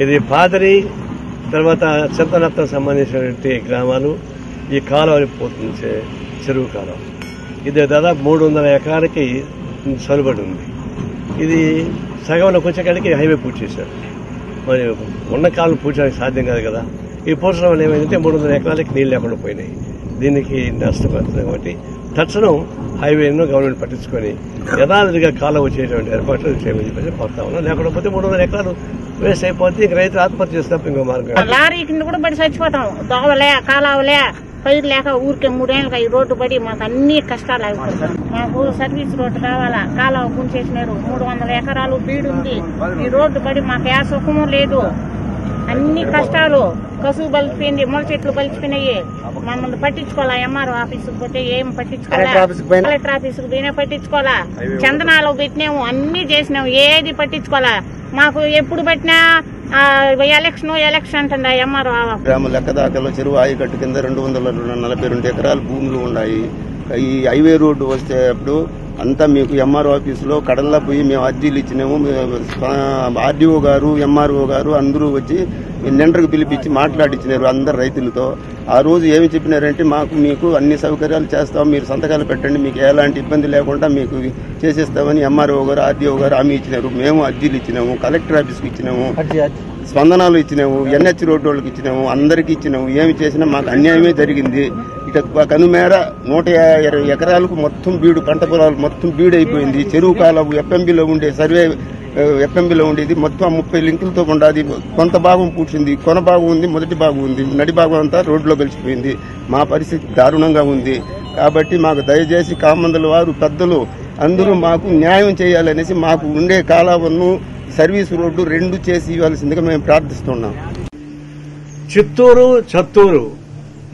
ఇది పాదరి తర్వాత చింతనత్తం సంబంధించినటువంటి గ్రామాలు. ఈ కాలువ పోతుంది, చెరువు కాలువ. ఇది దాదాపు 300 ఎకరాలకి సరుబడి ఉంది. ఇది సగంలోకి వచ్చేకాడికి హైవే పూర్తి చేశారు. మరి ఉన్న కాలం పూర్తి చేయడానికి సాధ్యం కాదు కదా. ఈ పూడ్చడం వల్ల ఏమైందంటే 300 ఎకరాలకి నీళ్ళు లేకుండా పోయినాయి. దీనికి నష్టపడుతుంది కాబట్టి తక్షణం హైవేను గవర్నమెంట్ పట్టించుకొని యథావిధిగా కాలువ వచ్చేటువంటి ఏర్పాట్లు చేయమని చెప్పేసి కోరుతా ఉన్నాం. లేకపోతే 300 ఎకరాలు వేస్ట్ అయిపోతే ఇంక రైతులు ఆత్మహత్య చేస్తే ఇంకో మార్గం. లారీ కింద కూడా పడి చచ్చిపోతాం. దోవలే కాలువలే పైరు లేక ఊరికే 3 ఏళ్ళుగా ఈ రోడ్డు పడి మాకు అన్ని కష్టాలు అయిపోతాయి. మాకు సర్వీస్ రోడ్డు కావాలా. కాలువ గుంచేసినారు. 300 ఎకరాలు బీడుంది. ఈ రోడ్డు పడి మాకు ఏ సుఖము లేదు. అన్ని కష్టాలు. కసువు బలిసిపోయింది, మొల చెట్లు బలిసిపోయినాయి. మమ్మల్ని పట్టించుకోవాలా. ఎంఆర్ఓ ఆఫీసుకు పోతే ఏం పట్టించుకోవాలా, కలెక్టర్ ఆఫీసుకు పోయినా పట్టించుకోవాలా. చందనాలు పెట్టినాము, అన్ని చేసినాము, ఏది పట్టించుకోవాలా. మాకు ఎప్పుడు పెట్టినా ఎలక్షన్ అంటుండ ఎంఆర్ఓ. గ్రామ లెక్క దాఖలో చెరువు ఆయకట్టు కింద 242 ఎకరాలు భూములు ఉన్నాయి. ఈ హైవే రోడ్డు వస్తే అప్పుడు అంతా మీకు ఎంఆర్ఓ ఆఫీసులో కడల్లా పోయి మేము అర్జీలు ఇచ్చినాము. ఆర్డీఓ గారు, ఎంఆర్ఓ గారు అందరూ వచ్చి నిండకు పిలిపించి మాట్లాడించినారు అందరు రైతులతో. ఆ రోజు ఏమి చెప్పినారంటే మీకు అన్ని సౌకర్యాలు చేస్తాం, మీరు సంతకాలు పెట్టండి, మీకు ఎలాంటి ఇబ్బంది లేకుండా మీకు చేసేస్తామని ఎంఆర్ఓ గారు, ఆర్డీఓ గారు హామీ ఇచ్చినారు. మేము అర్జీలు ఇచ్చినాము, కలెక్టర్ ఆఫీస్కి ఇచ్చినాము, స్పందనాలు ఇచ్చినాము, ఎన్హెచ్ రోడ్డు వాళ్ళకి ఇచ్చినాము, అందరికీ ఇచ్చినాము. ఏమి చేసినా మాకు అన్యాయమే జరిగింది. ఇక కనుమేర 120 ఎకరాలకు మొత్తం బీడు, పంట పొలాలు మొత్తం బీడు అయిపోయింది. చెరువు కాలువ ఎఫ్ఎంబీలో ఉండే సర్వే ఎఫ్ఎంబీలో ఉండేది మొత్తం 30 లింకులతో ఉండేది. కొంత భాగం పూడ్చింది, కొన భాగం ఉంది, మొదటి భాగం ఉంది, నడి భాగం అంతా రోడ్లో కలిసిపోయింది. మా పరిస్థితి దారుణంగా ఉంది. కాబట్టి మాకు దయచేసి కామందల వారు, పెద్దలు అందరూ మాకు న్యాయం చేయాలనేసి మాకు ఉండే కాలువను సర్వీస్ రోడ్డు 2 చేసి ఇవ్వాల్సిందిగా మేము ప్రార్థిస్తున్నాం. చిత్తూరు చత్తూరు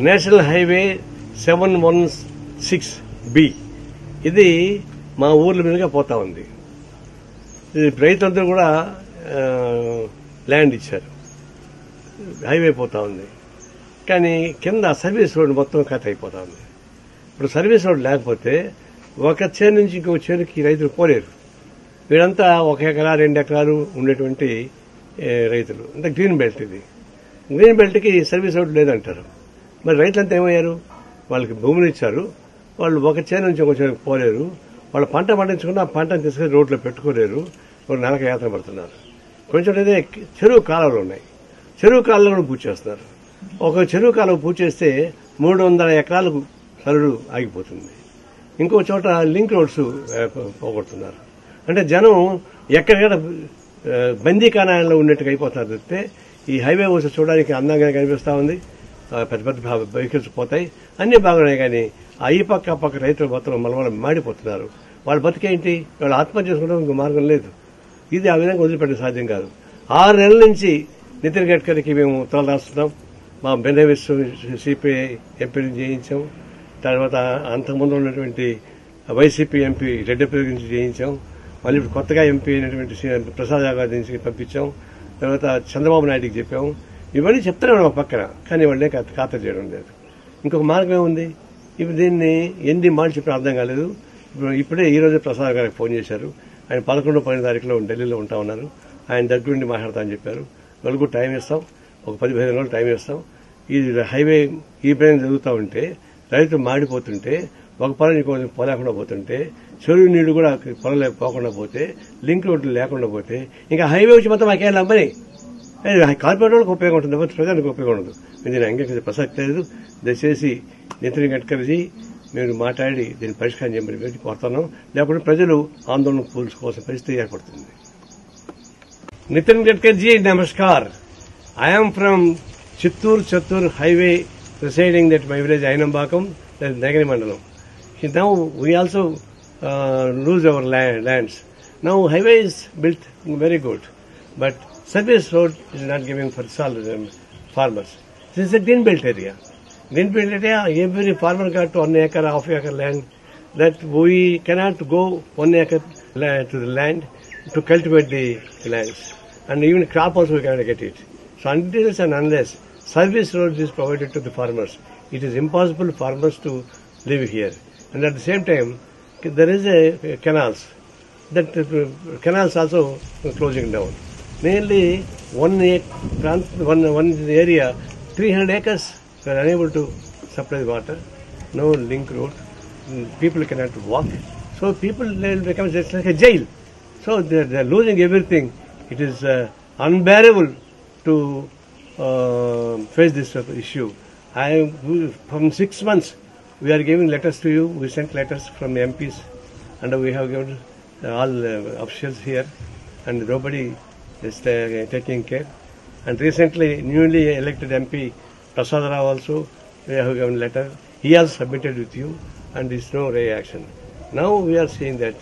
నేషనల్ హైవే 716B ఇది మా ఊర్ల మీదుగా పోతా ఉంది. రైతులందరూ కూడా ల్యాండ్ ఇచ్చారు, హైవే పోతా ఉంది. కానీ కింద సర్వీస్ రోడ్ మొత్తం కట్ అయిపోతా ఉంది. ఇప్పుడు సర్వీస్ రోడ్ లేకపోతే ఒక చేను నుంచి ఇంకో చేనుకి రైతులు పోలేరు. వీళ్ళంతా 1 ఎకరా 2 ఎకరాలు ఉండేటువంటి రైతులు. అంటే గ్రీన్ బెల్ట్. ఇది గ్రీన్ బెల్ట్కి సర్వీస్ రోడ్ లేదంటారు. మరి రైతులంతా ఏమయ్యారు? వాళ్ళకి భూములు ఇచ్చారు, వాళ్ళు ఒక చేను నుంచి ఒక చేనుకి పోలేరు. వాళ్ళ పంట పండించుకున్న ఆ పంటను తీసుకొని రోడ్లో పెట్టుకోలేరు. వాళ్ళు నెలకు యాత్ర పడుతున్నారు. కొంచెం అయితే చెరువు కాలువలు ఉన్నాయి, చెరువు కాలువలు కూడా పూర్తి చేస్తున్నారు. ఒక చెరువు కాలువ పూర్తి చేస్తే 300 ఎకరాలకు సరుడు ఆగిపోతుంది. ఇంకో చోట లింక్ రోడ్స్ పోగొడుతున్నారు. అంటే జనం ఎక్కడికక్కడ బందీకానాల్లో ఉన్నట్టుగా అయిపోతున్నారు తప్పితే ఈ హైవే వస్తే చూడడానికి అందంగా కనిపిస్తా ఉంది. పెద్ద పెద్ద వెహికల్స్ పోతాయి, అన్ని బాగున్నాయి. కానీ ఈ పక్క పక్క రైతులు మొత్తం మలమల మాడిపోతున్నారు. వాళ్ళ బతికేంటి? వాళ్ళు ఆత్మహత్య చేసుకోవడం ఇంకో మార్గం లేదు. ఇది ఆ విధంగా వదిలిపెట్టే సాధ్యం కాదు. 6 నెలల నుంచి నితిన్ గడ్కరీకి మేము ఉత్తరాలు రాస్తున్నాం. మా బెనఫిట్స్ సిపిఐ ఎంపీని చేయించాం. తర్వాత అంతకుముందు ఉన్నటువంటి వైసీపీ ఎంపీ రెడ్డిపల్లి గురించి చేయించాం. మళ్ళీ ఇప్పుడు కొత్తగా ఎంపీ అయినటువంటి ప్రసాద్ యాదవ్ నుంచి పంపించాం. తర్వాత చంద్రబాబు నాయుడికి చెప్పాం. ఇవన్నీ చెప్తూనే ఉన్నాం పక్కన, కానీ వాళ్ళే ఖాతరు చేయడం లేదు. ఇంకొక మార్గం ఏముంది? ఇప్పుడు దీన్ని ఎన్ని మాటలు చెప్పినా అర్థం కాలేదు. ఇప్పుడే ఈ రోజు ప్రసాద్ గారికి ఫోన్ చేశారు. ఆయన 11, 12 తారీఖులో ఢిల్లీలో ఉంటా ఉన్నారు. ఆయన దగ్గరుండి మాట్లాడతామని చెప్పారు. వాళ్ళకు టైం ఇస్తాం, ఒక 10-15 రోజులు టైం ఇస్తాం. ఈ హైవే ఈ పైన జరుగుతూ ఉంటే, రైతులు మాడిపోతుంటే, ఒక పొలం ఇంకో పోలేకుండా పోతుంటే, చెరువు నీళ్లు కూడా పొలం పోకుండా పోతే, లింక్ రోడ్లు లేకుండా పోతే, ఇంకా హైవే వచ్చి మొత్తం మాకేం అమ్మని కార్పొరేట్ వాళ్ళకి ఉపయోగం ఉంటుంది, ప్రజలకు ఉపయోగం ఉండదు. దీన్ని అంగీకరించే ప్రసక్తి లేదు. దయచేసి నితిన్ గడ్కరీజీ మీరు మాట్లాడి దీన్ని పరిష్కారం చేయమని కోరుతున్నాం. లేకపోతే ప్రజలు ఆందోళన పూల్చుకోవాల్సిన పరిస్థితి ఏర్పడుతుంది. Nitin Gadkariji namaskar. I am from Chittoor highway residing at my village Ainambakam, that is Nagari Mandalam. Now we also lose our lands. Now highway is built very good, but service road is not giving for farmers. This is a green belt area. Green belt area, every farmer got 1 acre, half acre land. That we cannot go 1 acre to the land to cultivate the lands, and even crop also we cannot get it. So until and unless service road is provided to the farmers, it is impossible for farmers to live here. And at the same time, there is a canals. That canals also closing down. Mainly one area, 300 acres, we are unable to supply the water. No link road. People cannot walk. So people will become just like a jail. So they are losing everything. It is unbearable to face this issue. From 6 months, we are giving letters to you. We sent letters from MPs, and we have given all officials here, and nobody is taking care. And recently, newly elected MP Prasad Rao also, we have given letter. He has submitted with you, and there is no reaction. Now we are saying that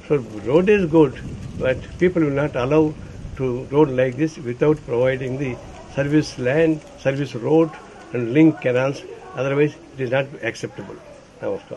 so road is good, but people will not allow to road like this without providing the service land, service road, and link canals. Otherwise, it is not acceptable. Namaskar.